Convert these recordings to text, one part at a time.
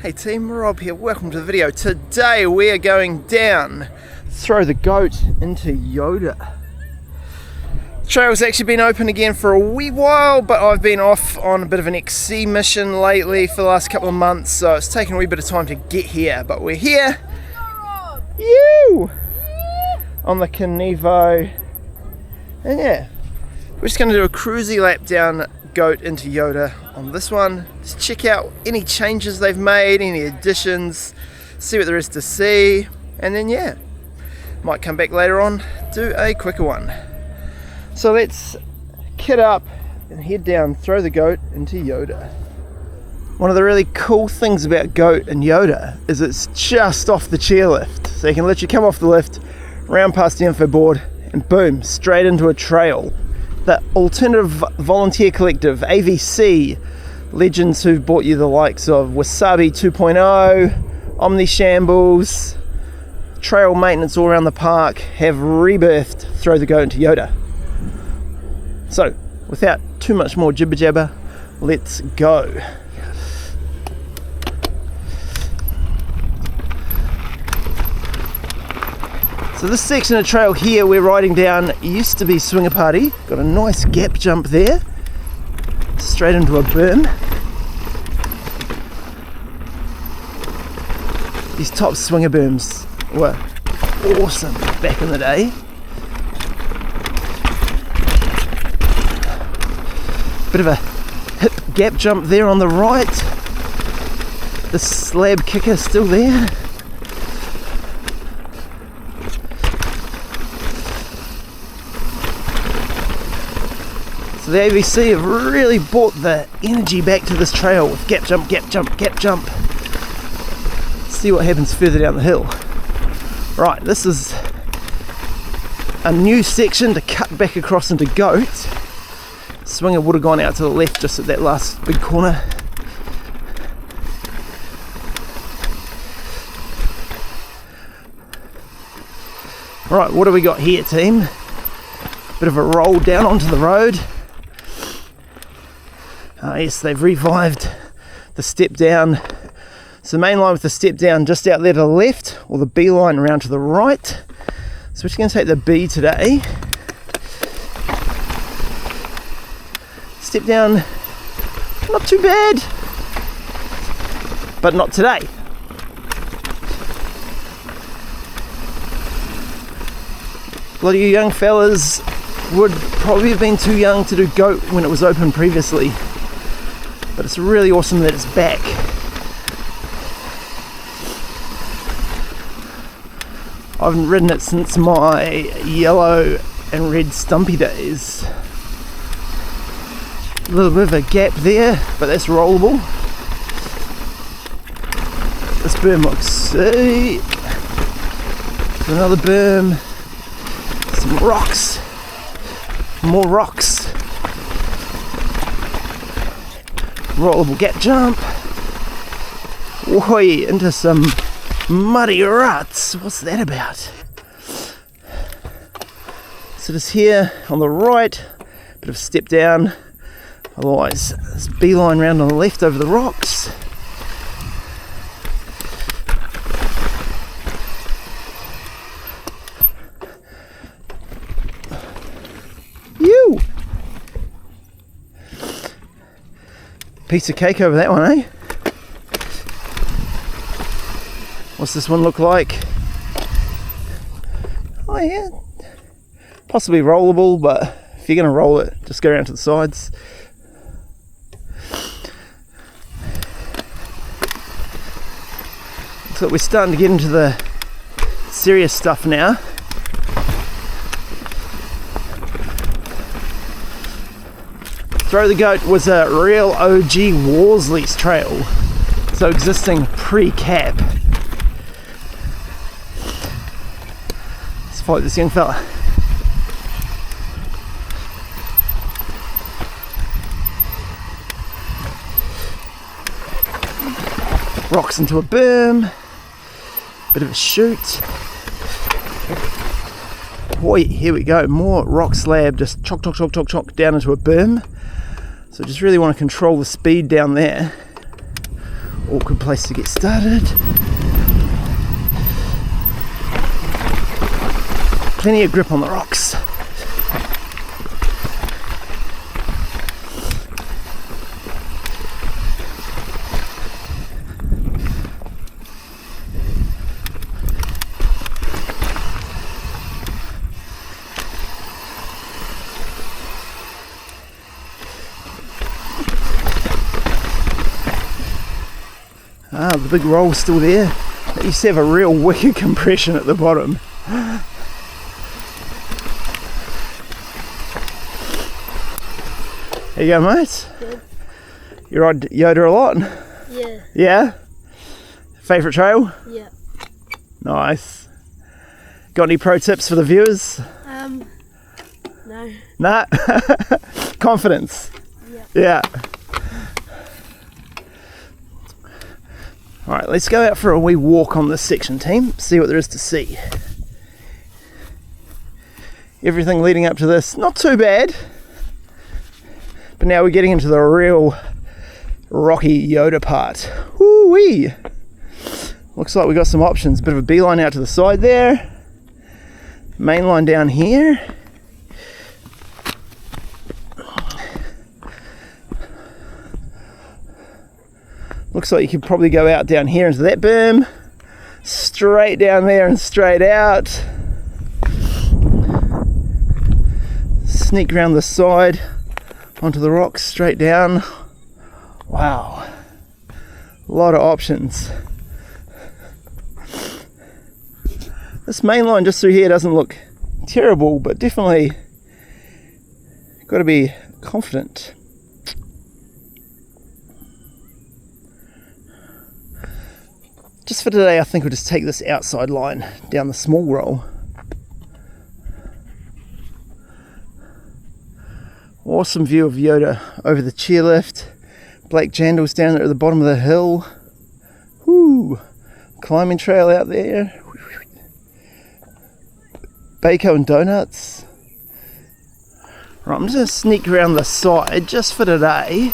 Hey team, Rob here, welcome to the video. Today we are going down, throw the goat into Yoda. The trail's actually been open again for a wee while, but I've been off on a bit of an A.V.C mission lately for the last couple of months, so it's taken a wee bit of time to get here, but we're here. On the Conevo. And yeah, we're just going to do a cruisy lap down goat into Yoda on this one. Just check out any changes they've made, any additions, see what there is to see, and then yeah, might come back later on, do a quicker one. So let's kit up and head down, throw the goat into Yoda. One of the really cool things about goat and Yoda is it's just off the chairlift, so you can literally come off the lift, round past the info board, and boom, straight into a trail. The alternative volunteer collective, A.V.C, legends who've brought you the likes of Wasabi 2.0, Omni Shambles, trail maintenance all around the park, have rebirthed Throw the Goat into Yoda. So, without too much more jibber jabber, let's go. So this section of trail here we're riding down used to be Swinger Party. Got a nice gap jump there, straight into a berm. These top swinger berms were awesome back in the day. Bit of a hip gap jump there on the right. The slab kicker still there. So the A.V.C have really brought the energy back to this trail with gap jump, gap jump, gap jump. Let's see what happens further down the hill. Right, this is a new section to cut back across into goat. Swinger would have gone out to the left just at that last big corner. Right, what do we got here, team? Bit of a roll down onto the road. Yes, they've revived the step down. So the main line with the step down just out there to the left, or the B line around to the right. So we're just going to take the B today. Step down, not too bad, but not today. A lot of you young fellas would probably have been too young to do goat when it was open previously, but it's really awesome that it's back. I haven't ridden it since my yellow and red stumpy days. A little bit of a gap there, but that's rollable. This berm looks sick. Another berm. Some rocks. More rocks. Rollable gap jump. Oi, into some muddy ruts. What's that about? So just here on the right, bit of a step down. Otherwise, this beeline round on the left over the rocks. Piece of cake over that one, eh? What's this one look like? Oh yeah, possibly rollable, but if you're going to roll it, just go around to the sides. Looks like we're starting to get into the serious stuff now. Throw the Goat was a real OG Worsley's trail, so existing pre-cap. Let's follow this young fella. Rocks into a berm, bit of a chute. Boy, here we go, more rock slab, just chock down into a berm. So just really want to control the speed down there. awkward place to get started. Plenty of grip on the rocks. Ah, the big roll's still there. It used to have a real wicked compression at the bottom. There you go, mate. Good. You ride Yoda a lot? Yeah. Yeah? Favourite trail? Yeah. Nice. Got any pro tips for the viewers? No. Nah? Confidence? Yeah. Yeah. Alright, let's go out for a wee walk on this section, team. See what there is to see. Everything leading up to this, not too bad. But now we're getting into the real rocky Yoda part. Woo-wee! Looks like we got some options. Bit of a beeline out to the side there. Main line down here. Looks like you could probably go out down here into that berm. Straight down there and straight out. Sneak around the side onto the rocks, straight down. Wow. A lot of options. This main line just through here doesn't look terrible, but definitely got to be confident. Just for today, I think we'll just take this outside line down the small roll. Awesome view of Yoda over the chairlift. Blake Jandal's down there at the bottom of the hill. Woo! Climbing trail out there. Bacon and donuts. Right, I'm just going to sneak around the side just for today.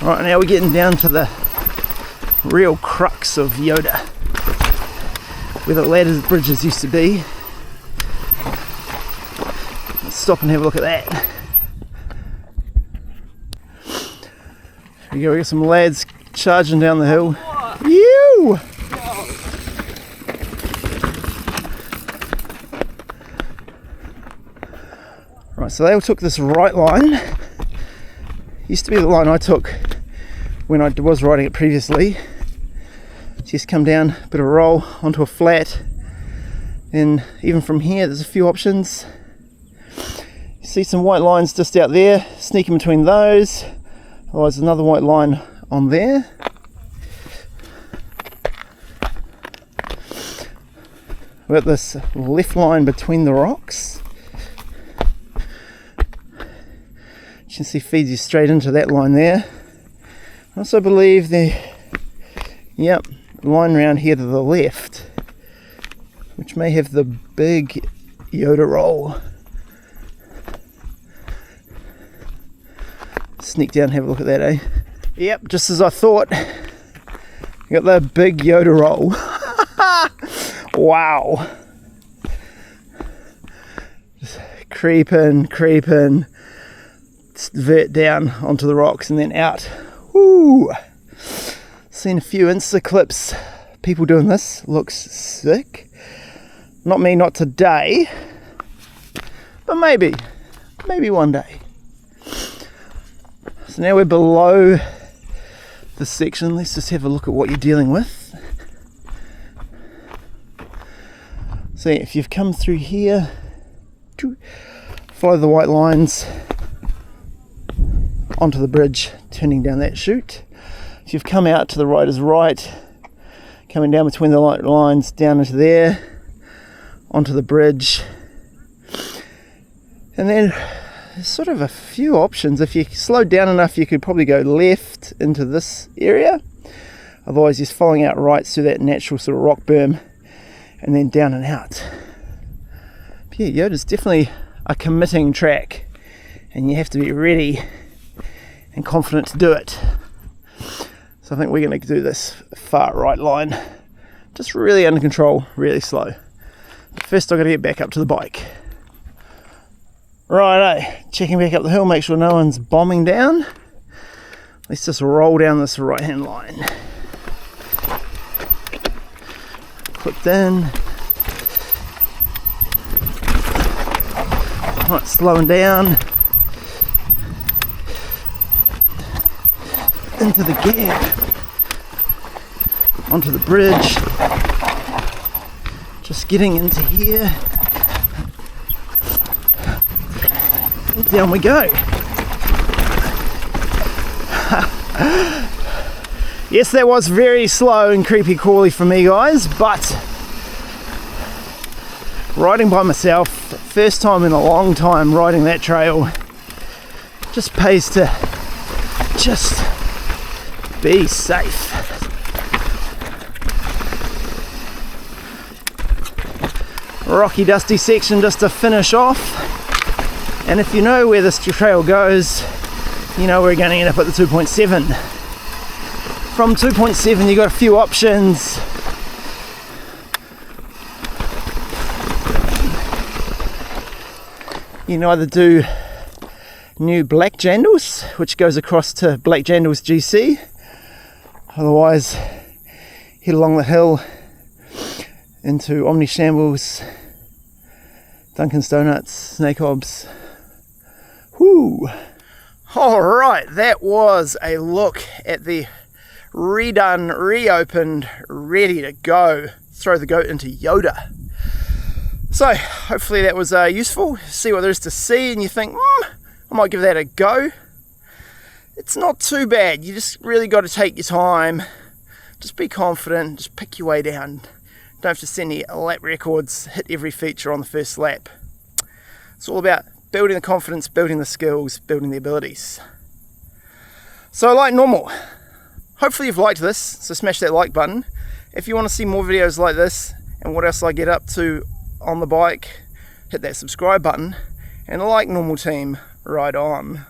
Right, now we're getting down to the real crux of Yoda, where the ladders bridges used to be. Let's stop and have a look at that. Here we go, we got some lads charging down the hill. You! Right, so they all took this right line. Used to be the line I took when I was riding it previously. Just come down, a bit of a roll onto a flat, and even from here there's a few options. You see some white lines just out there, sneak in between those. Otherwise another white line on there. We've got this left line between the rocks. You can see feeds you straight into that line there. I also believe the line around here to the left, which may have the big Yoda roll. Sneak down and have a look at that, eh? Yep, just as I thought. You got the big Yoda roll. Wow. Just creep in, vert down onto the rocks and then out. Woo! Seen a few Insta clips. People doing this. Looks sick. Not me, not today. But maybe one day. So now we're below this section. Let's just have a look at what you're dealing with. So if you've come through here, follow the white lines onto the bridge, turning down that chute. If you've come out to the right is right, coming down between the light lines down into there, onto the bridge. And then there's sort of a few options. If you slowed down enough, you could probably go left into this area. Otherwise, just following out right through that natural sort of rock berm and then down and out. But yeah, Yoda's definitely a committing track, and you have to be ready and confident to do it. So I think we're going to do this far right line, just really under control, really slow. But first I've got to get back up to the bike. Righto, checking back up the hill, make sure no one's bombing down. Let's just roll down this right hand line. Clipped in. Right, slowing down. Into the gap. Onto the bridge. Just getting into here. And down we go. Yes, that was very slow and creepy crawly for me, guys, but riding by myself, first time in a long time riding that trail, just pays to just be safe. Rocky dusty section just to finish off, and if you know where this trail goes, you know we're going to end up at the 2.7. From 2.7 you got a few options. You can either do new Black Jandals, which goes across to Black Jandals GC, otherwise head along the hill into Omni Shambles, Duncan's Donuts, Snake Hobbs. Whoo! Alright, that was a look at the redone, reopened, ready to go Throw the Goat into Yoda. So hopefully that was useful. See what there is to see and you think, I might give that a go. It's not too bad. You just really got to take your time. Just be confident, just pick your way down. Don't have to set any lap records, hit every feature on the first lap. It's all about building the confidence, building the skills, building the abilities. So like normal, hopefully you've liked this, so smash that like button. If you want to see more videos like this and what else I get up to on the bike, hit that subscribe button, and like normal team, ride on.